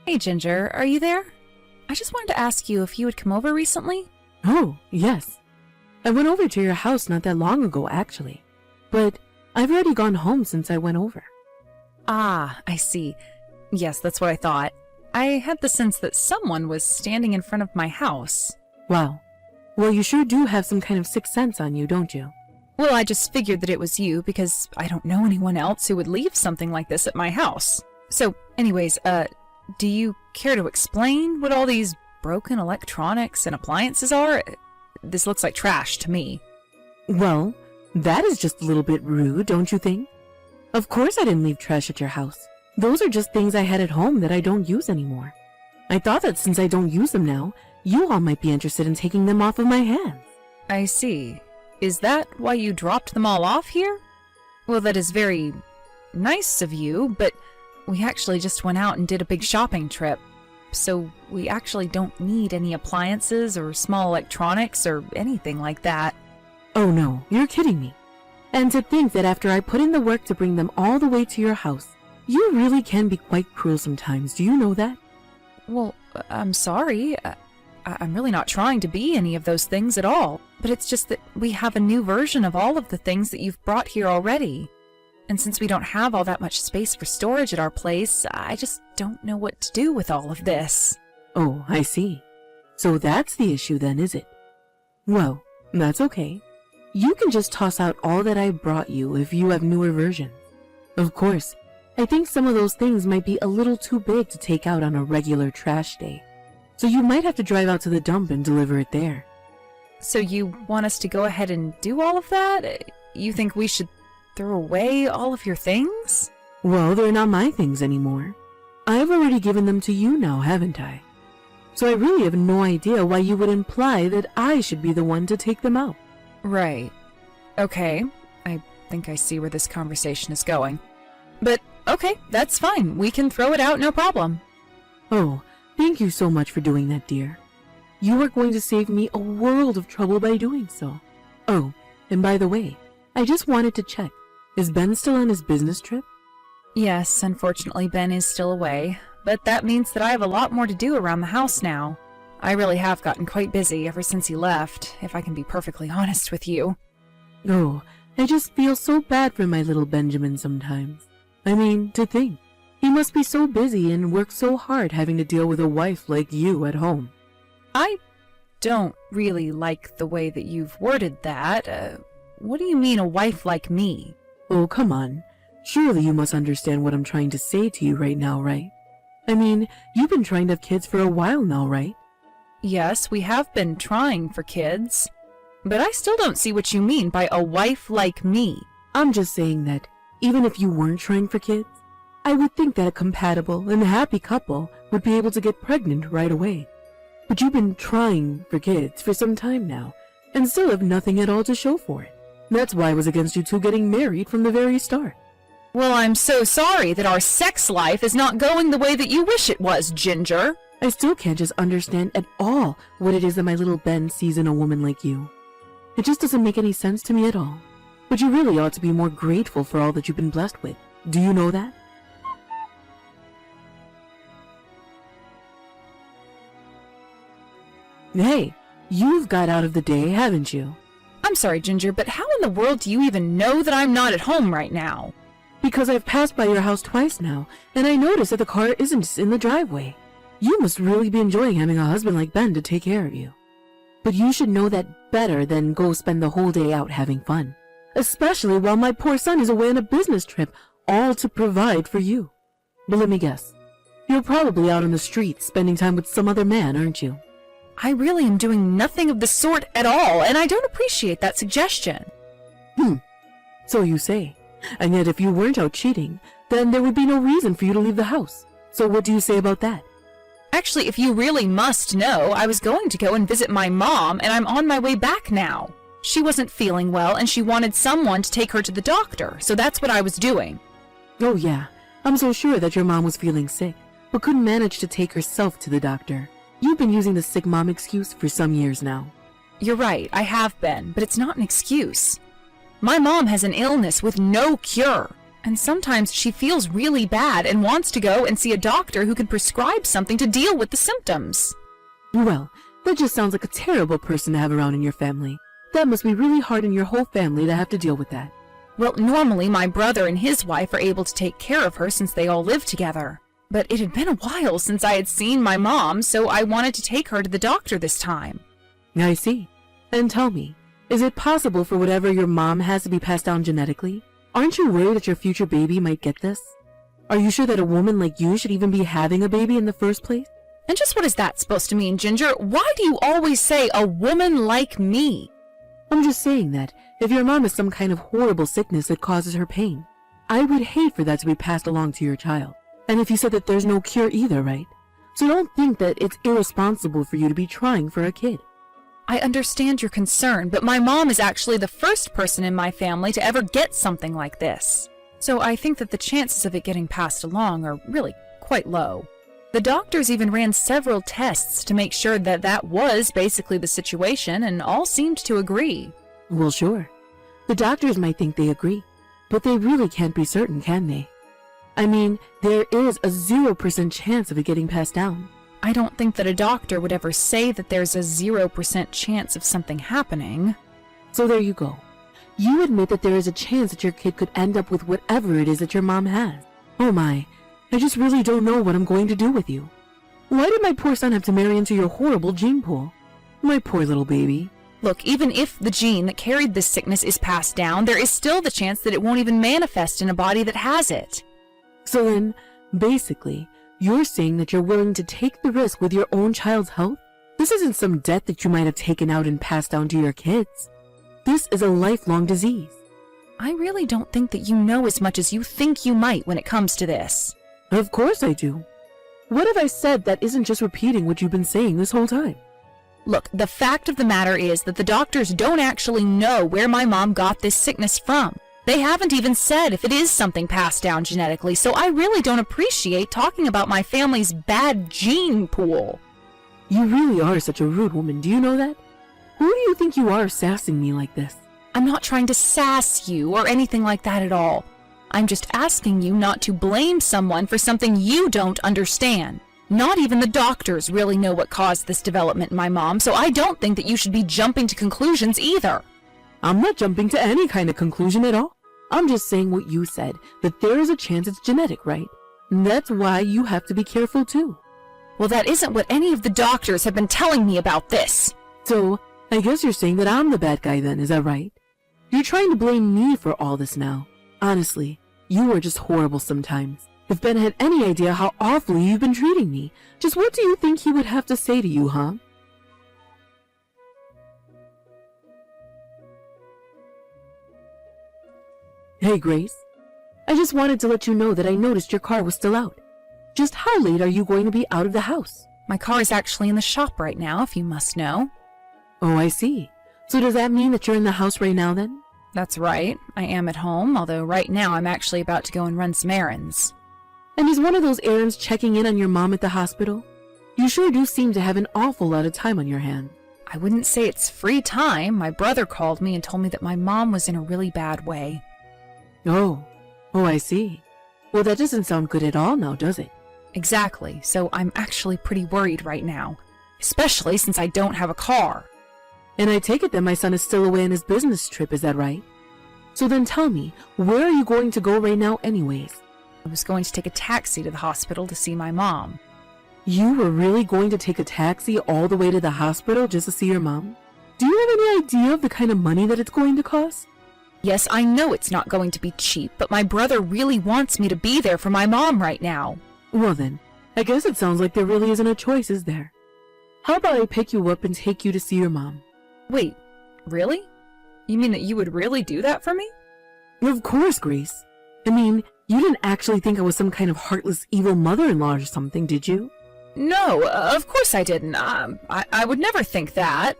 Hey Ginger, are you there? I just wanted to ask you if you had come over recently? Oh, yes. I went over to your house not that long ago, actually. But I've already gone home since I went over. Ah, I see. Yes, that's what I thought. I had the sense that someone was standing in front of my house. Wow. Well, you sure do have some kind of sixth sense on you, don't you? Well, I just figured that it was you because I don't know anyone else who would leave something like this at my house. So, anyways, do you care to explain what all these broken electronics and appliances are? This looks like trash to me. Well, that is just a little bit rude, don't you think? Of course I didn't leave trash at your house. Those are just things I had at home that I don't use anymore. I thought that since I don't use them now, you all might be interested in taking them off of my hands. I see. Is that why you dropped them all off here? Well, that is very nice of you, but we actually just went out and did a big shopping trip. So we actually don't need any appliances or small electronics or anything like that. Oh no, you're kidding me. And to think that after I put in the work to bring them all the way to your house, you really can be quite cruel sometimes, do you know that? Well, I'm sorry. I'm really not trying to be any of those things at all. But it's just that we have a new version of all of the things that you've brought here already. And since we don't have all that much space for storage at our place, I just don't know what to do with all of this. Oh, I see. So that's the issue then, is it? Well, that's okay. You can just toss out all that I brought you if you have newer versions. Of course, I think some of those things might be a little too big to take out on a regular trash day. So you might have to drive out to the dump and deliver it there. So you want us to go ahead and do all of that? You think we should throw away all of your things? Well, they're not my things anymore. I've already given them to you now, haven't I? So I really have no idea why you would imply that I should be the one to take them out. Right. Okay. I think I see where this conversation is going. But, okay, that's fine. We can throw it out, no problem. Oh, thank you so much for doing that, dear. You are going to save me a world of trouble by doing so. Oh, and by the way, I just wanted to check. Is Ben still on his business trip? Yes, unfortunately Ben is still away, but that means that I have a lot more to do around the house now. I really have gotten quite busy ever since he left, if I can be perfectly honest with you. Oh, I just feel so bad for my little Benjamin sometimes. I mean, to think, he must be so busy and work so hard having to deal with a wife like you at home. I don't really like the way that you've worded that. What do you mean a wife like me? Oh, come on. Surely you must understand what I'm trying to say to you right now, right? I mean, you've been trying to have kids for a while now, right? Yes, we have been trying for kids. But I still don't see what you mean by a wife like me. I'm just saying that, even if you weren't trying for kids, I would think that a compatible and happy couple would be able to get pregnant right away. But you've been trying for kids for some time now, and still have nothing at all to show for it. That's why I was against you two getting married from the very start. Well, I'm so sorry that our sex life is not going the way that you wish it was, Ginger. I still can't just understand at all what it is that my little Ben sees in a woman like you. It just doesn't make any sense to me at all. But you really ought to be more grateful for all that you've been blessed with. Do you know that? Hey, you've got out of the day, haven't you? I'm sorry, Ginger, but how in the world do you even know that I'm not at home right now? Because I've passed by your house twice now, and I noticed that the car isn't in the driveway. You must really be enjoying having a husband like Ben to take care of you. But you should know that better than go spend the whole day out having fun. Especially while my poor son is away on a business trip, all to provide for you. But let me guess. You're probably out on the streets spending time with some other man, aren't you? I really am doing nothing of the sort at all, and I don't appreciate that suggestion. So you say. And yet if you weren't out cheating, then there would be no reason for you to leave the house. So what do you say about that? Actually, if you really must know, I was going to go and visit my mom, and I'm on my way back now. She wasn't feeling well, and she wanted someone to take her to the doctor, so that's what I was doing. Oh yeah, I'm so sure that your mom was feeling sick, but couldn't manage to take herself to the doctor. You've been using the sick mom excuse for some years now. You're right, I have been, but it's not an excuse. My mom has an illness with no cure, And sometimes she feels really bad and wants to go and see a doctor who can prescribe something to deal with the symptoms. Well, that just sounds like a terrible person to have around in your family. That must be really hard on your whole family to have to deal with that. Well, normally my brother and his wife are able to take care of her since they all live together. But it had been a while since I had seen my mom, so I wanted to take her to the doctor this time. I see. And tell me, is it possible for whatever your mom has to be passed down genetically? Aren't you worried that your future baby might get this? Are you sure that a woman like you should even be having a baby in the first place? And just what is that supposed to mean, Ginger? Why do you always say a woman like me? I'm just saying that if your mom has some kind of horrible sickness that causes her pain, I would hate for that to be passed along to your child. And if you said that there's no cure either, right? So don't think that it's irresponsible for you to be trying for a kid. I understand your concern, but my mom is actually the first person in my family to ever get something like this. So I think that the chances of it getting passed along are really quite low. The doctors even ran several tests to make sure that that was basically the situation, and all seemed to agree. Well, sure. The doctors might think they agree, but they really can't be certain, can they? I mean, there is a 0% chance of it getting passed down. I don't think that a doctor would ever say that there's a 0% chance of something happening. So there you go. You admit that there is a chance that your kid could end up with whatever it is that your mom has. Oh my, I just really don't know what I'm going to do with you. Why did my poor son have to marry into your horrible gene pool? My poor little baby. Look, even if the gene that carried this sickness is passed down, there is still the chance that it won't even manifest in a body that has it. So then, basically, you're saying that you're willing to take the risk with your own child's health? This isn't some debt that you might have taken out and passed down to your kids. This is a lifelong disease. I really don't think that you know as much as you think you might when it comes to this. Of course I do. What have I said that isn't just repeating what you've been saying this whole time? Look, the fact of the matter is that the doctors don't actually know where my mom got this sickness from. They haven't even said if it is something passed down genetically, so I really don't appreciate talking about my family's bad gene pool. You really are such a rude woman, do you know that? Who do you think you are sassing me like this? I'm not trying to sass you or anything like that at all. I'm just asking you not to blame someone for something you don't understand. Not even the doctors really know what caused this development in my mom, so I don't think that you should be jumping to conclusions either. I'm not jumping to any kind of conclusion at all. I'm just saying what you said, that there is a chance it's genetic, right? And that's why you have to be careful too. Well, that isn't what any of the doctors have been telling me about this. So, I guess you're saying that I'm the bad guy then, is that right? You're trying to blame me for all this now. Honestly, you are just horrible sometimes. If Ben had any idea how awfully you've been treating me, just what do you think he would have to say to you, huh? Hey, Grace. I just wanted to let you know that I noticed your car was still out. Just how late are you going to be out of the house? My car is actually in the shop right now, if you must know. Oh, I see. So does that mean that you're in the house right now then? That's right. I am at home, although right now I'm actually about to go and run some errands. And is one of those errands checking in on your mom at the hospital? You sure do seem to have an awful lot of time on your hands. I wouldn't say it's free time. My brother called me and told me that my mom was in a really bad way. Oh, I see. Well, that doesn't sound good at all now, does it? Exactly, so I'm actually pretty worried right now, especially since I don't have a car. And I take it that my son is still away on his business trip, is that right? So then tell me, where are you going to go right now anyways? I was going to take a taxi to the hospital to see my mom. You were really going to take a taxi all the way to the hospital just to see your mom? Do you have any idea of the kind of money that it's going to cost? Yes, I know it's not going to be cheap, but my brother really wants me to be there for my mom right now. Well then, I guess it sounds like there really isn't a choice, is there? How about I pick you up and take you to see your mom? Wait, really? You mean that you would really do that for me? Of course, Grace. I mean, you didn't actually think I was some kind of heartless evil mother-in-law or something, did you? No, of course I didn't. I would never think that.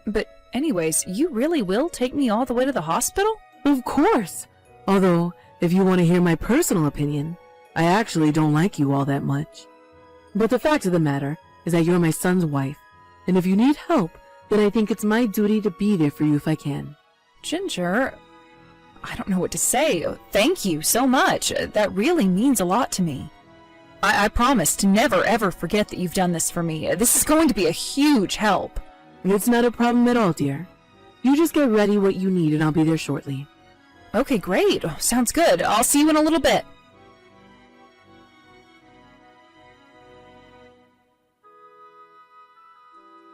But anyways, you really will take me all the way to the hospital? Of course. Although, if you want to hear my personal opinion, I actually don't like you all that much. But the fact of the matter is that you're my son's wife, and if you need help, then I think it's my duty to be there for you if I can. Ginger, I don't know what to say. Thank you so much. That really means a lot to me. I promise to never ever forget that you've done this for me. This is going to be a huge help. It's not a problem at all, dear. You just get ready what you need and I'll be there shortly. Okay, great. Sounds good. I'll see you in a little bit.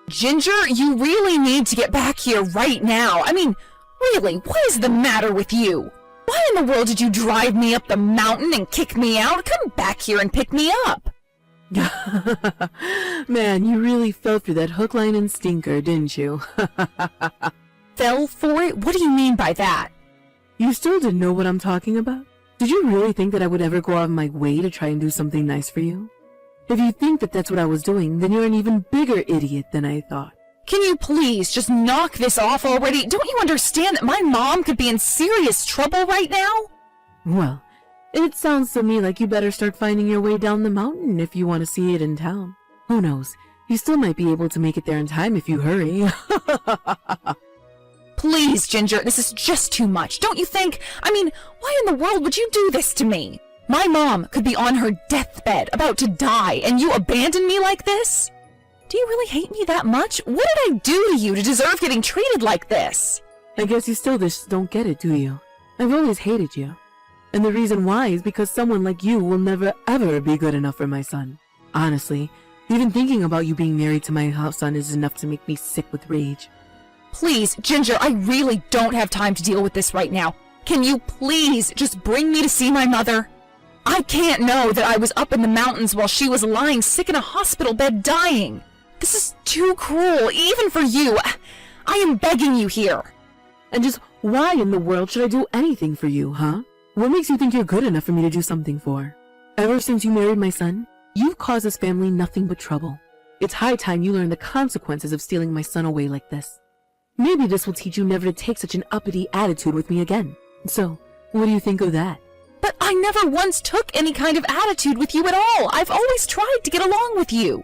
Ginger, you really need to get back here right now. I mean, really, what is the matter with you? Why in the world did you drive me up the mountain and kick me out? Come back here and pick me up. Man, you really fell for that hook, line, and stinker, didn't you? Fell for it? What do you mean by that? You still didn't know what I'm talking about? Did you really think that I would ever go out of my way to try and do something nice for you? If you think that that's what I was doing, then you're an even bigger idiot than I thought. Can you please just knock this off already? Don't you understand that my mom could be in serious trouble right now? Well, it sounds to me like you better start finding your way down the mountain if you want to see it in town. Who knows? You still might be able to make it there in time if you hurry. Please, Ginger, this is just too much, don't you think? I mean, why in the world would you do this to me? My mom could be on her deathbed, about to die, and you abandon me like this? Do you really hate me that much? What did I do to you to deserve getting treated like this? I guess you still just don't get it, do you? I've always hated you. And the reason why is because someone like you will never ever be good enough for my son. Honestly, even thinking about you being married to my son is enough to make me sick with rage. Please, Ginger, I really don't have time to deal with this right now. Can you please just bring me to see my mother? I can't know that I was up in the mountains while she was lying sick in a hospital bed dying. This is too cruel, even for you. I am begging you here. And just why in the world should I do anything for you, huh? What makes you think you're good enough for me to do something for? Ever since you married my son, you've caused this family nothing but trouble. It's high time you learn the consequences of stealing my son away like this. Maybe this will teach you never to take such an uppity attitude with me again. So, what do you think of that? But I never once took any kind of attitude with you at all. I've always tried to get along with you.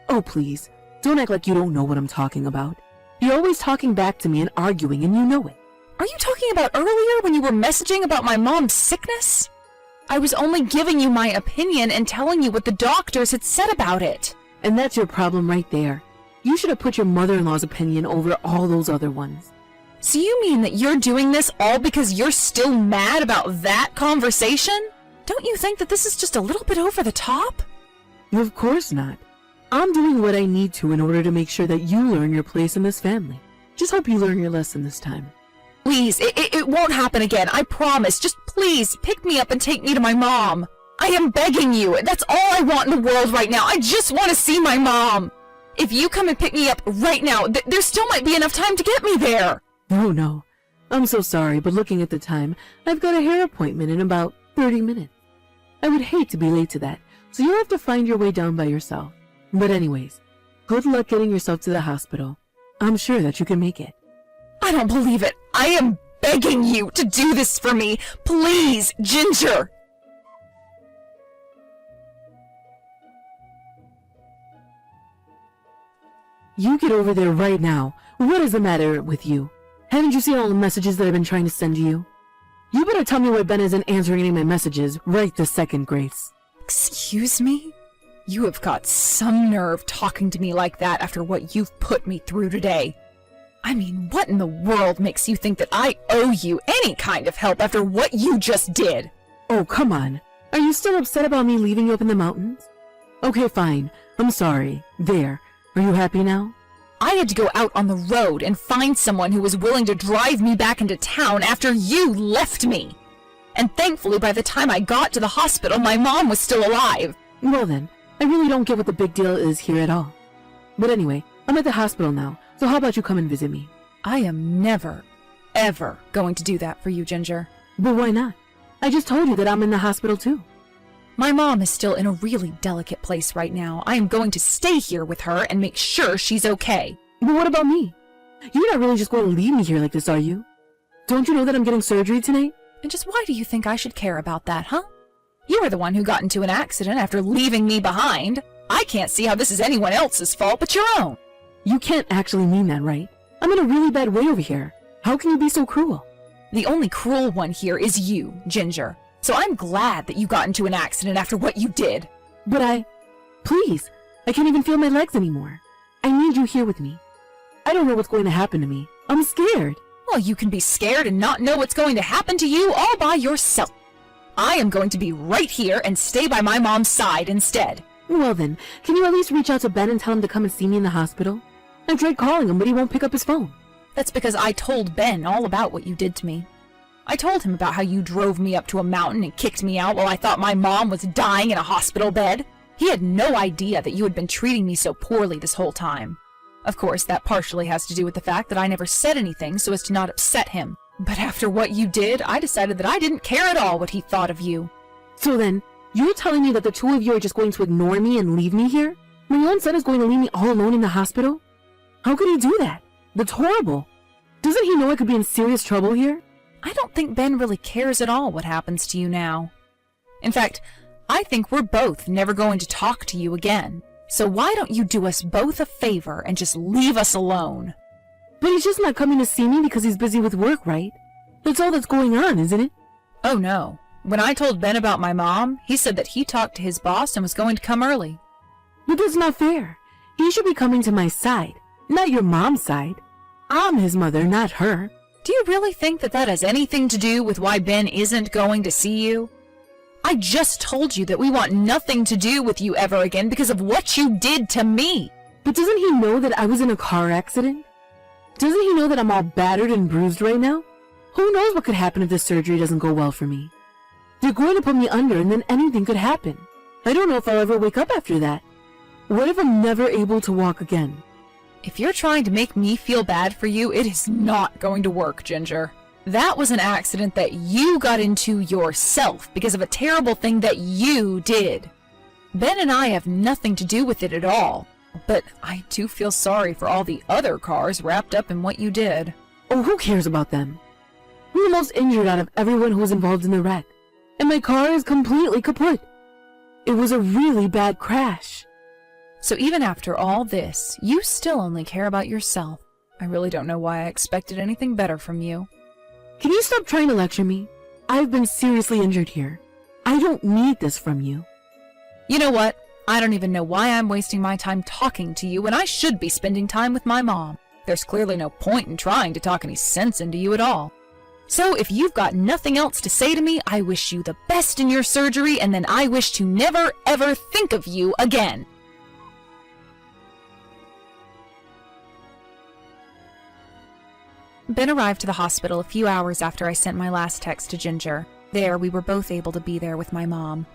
Oh, please. Don't act like you don't know what I'm talking about. You're always talking back to me and arguing, and you know it. Are you talking about earlier when you were messaging about my mom's sickness? I was only giving you my opinion and telling you what the doctors had said about it. And that's your problem right there. You should have put your mother-in-law's opinion over all those other ones. So you mean that you're doing this all because you're still mad about that conversation? Don't you think that this is just a little bit over the top? Of course not. I'm doing what I need to in order to make sure that you learn your place in this family. Just hope you learn your lesson this time. Please, it won't happen again, I promise. Just please, pick me up and take me to my mom. I am begging you. That's all I want in the world right now. I just want to see my mom. If you come and pick me up right now, there still might be enough time to get me there. Oh, no. I'm so sorry, but looking at the time, I've got a hair appointment in about 30 minutes. I would hate to be late to that, so you'll have to find your way down by yourself. But anyways, good luck getting yourself to the hospital. I'm sure that you can make it. I don't believe it. I am begging you to do this for me. Please, Ginger. You get over there right now. What is the matter with you? Haven't you seen all the messages that I've been trying to send to you? You better tell me why Ben isn't answering any of my messages right this second, Grace. Excuse me? You have got some nerve talking to me like that after what you've put me through today. I mean, what in the world makes you think that I owe you any kind of help after what you just did? Oh, come on. Are you still upset about me leaving you up in the mountains? Okay, fine. I'm sorry. There. Are you happy now? I had to go out on the road and find someone who was willing to drive me back into town after you left me. And thankfully, by the time I got to the hospital, my mom was still alive. Well then, I really don't get what the big deal is here at all. But anyway, I'm at the hospital now, so how about you come and visit me? I am never, ever going to do that for you, Ginger. But why not? I just told you that I'm in the hospital too. My mom is still in a really delicate place right now. I am going to stay here with her and make sure she's okay. But what about me? You're not really just going to leave me here like this, are you? Don't you know that I'm getting surgery tonight? And just why do you think I should care about that, huh? You were the one who got into an accident after leaving me behind. I can't see how this is anyone else's fault but your own. You can't actually mean that, right? I'm in a really bad way over here. How can you be so cruel? The only cruel one here is you, Ginger. So I'm glad that you got into an accident after what you did. But please, I can't even feel my legs anymore. I need you here with me. I don't know what's going to happen to me. I'm scared. Well, you can be scared and not know what's going to happen to you all by yourself. I am going to be right here and stay by my mom's side instead. Well then, can you at least reach out to Ben and tell him to come and see me in the hospital? I've tried calling him, but he won't pick up his phone. That's because I told Ben all about what you did to me. I told him about how you drove me up to a mountain and kicked me out while I thought my mom was dying in a hospital bed. He had no idea that you had been treating me so poorly this whole time. Of course, that partially has to do with the fact that I never said anything so as to not upset him. But after what you did, I decided that I didn't care at all what he thought of you. So then, you're telling me that the two of you are just going to ignore me and leave me here? My own son is going to leave me all alone in the hospital? How could he do that? That's horrible. Doesn't he know I could be in serious trouble here? I don't think Ben really cares at all what happens to you now. In fact, I think we're both never going to talk to you again. So why don't you do us both a favor and just leave us alone? But he's just not coming to see me because he's busy with work, right? That's all that's going on, isn't it? Oh no. When I told Ben about my mom, he said that he talked to his boss and was going to come early. But that's not fair. He should be coming to my side, not your mom's side. I'm his mother, not her. Do you really think that that has anything to do with why Ben isn't going to see you? I just told you that we want nothing to do with you ever again because of what you did to me. But doesn't he know that I was in a car accident? Doesn't he know that I'm all battered and bruised right now? Who knows what could happen if this surgery doesn't go well for me? They're going to put me under and then anything could happen. I don't know if I'll ever wake up after that. What if I'm never able to walk again? If you're trying to make me feel bad for you, it is not going to work, Ginger. That was an accident that you got into yourself because of a terrible thing that you did. Ben and I have nothing to do with it at all, but I do feel sorry for all the other cars wrapped up in what you did. Oh, who cares about them? I'm the most injured out of everyone who was involved in the wreck, and my car is completely kaput. It was a really bad crash. So even after all this, you still only care about yourself. I really don't know why I expected anything better from you. Can you stop trying to lecture me? I've been seriously injured here. I don't need this from you. You know what? I don't even know why I'm wasting my time talking to you when I should be spending time with my mom. There's clearly no point in trying to talk any sense into you at all. So if you've got nothing else to say to me, I wish you the best in your surgery, and then I wish to never ever think of you again. Ben arrived to the hospital a few hours after I sent my last text to Ginger. There, we were both able to be there with my mom.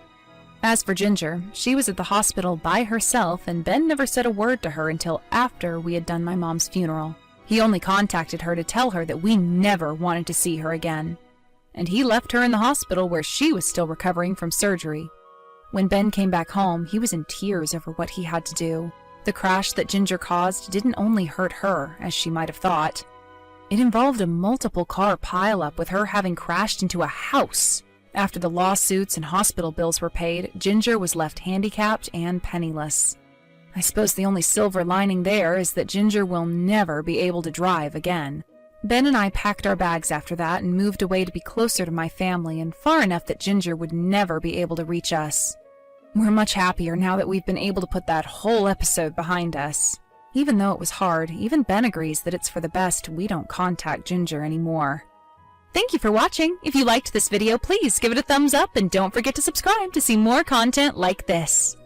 As for Ginger, she was at the hospital by herself, and Ben never said a word to her until after we had done my mom's funeral. He only contacted her to tell her that we never wanted to see her again. And he left her in the hospital where she was still recovering from surgery. When Ben came back home, he was in tears over what he had to do. The crash that Ginger caused didn't only hurt her, as she might have thought. It involved a multiple-car pileup with her having crashed into a house. After the lawsuits and hospital bills were paid, Ginger was left handicapped and penniless. I suppose the only silver lining there is that Ginger will never be able to drive again. Ben and I packed our bags after that and moved away to be closer to my family and far enough that Ginger would never be able to reach us. We're much happier now that we've been able to put that whole episode behind us. Even though it was hard, even Ben agrees that it's for the best we don't contact Ginger anymore. Thank you for watching. If you liked this video, please give it a thumbs up and don't forget to subscribe to see more content like this.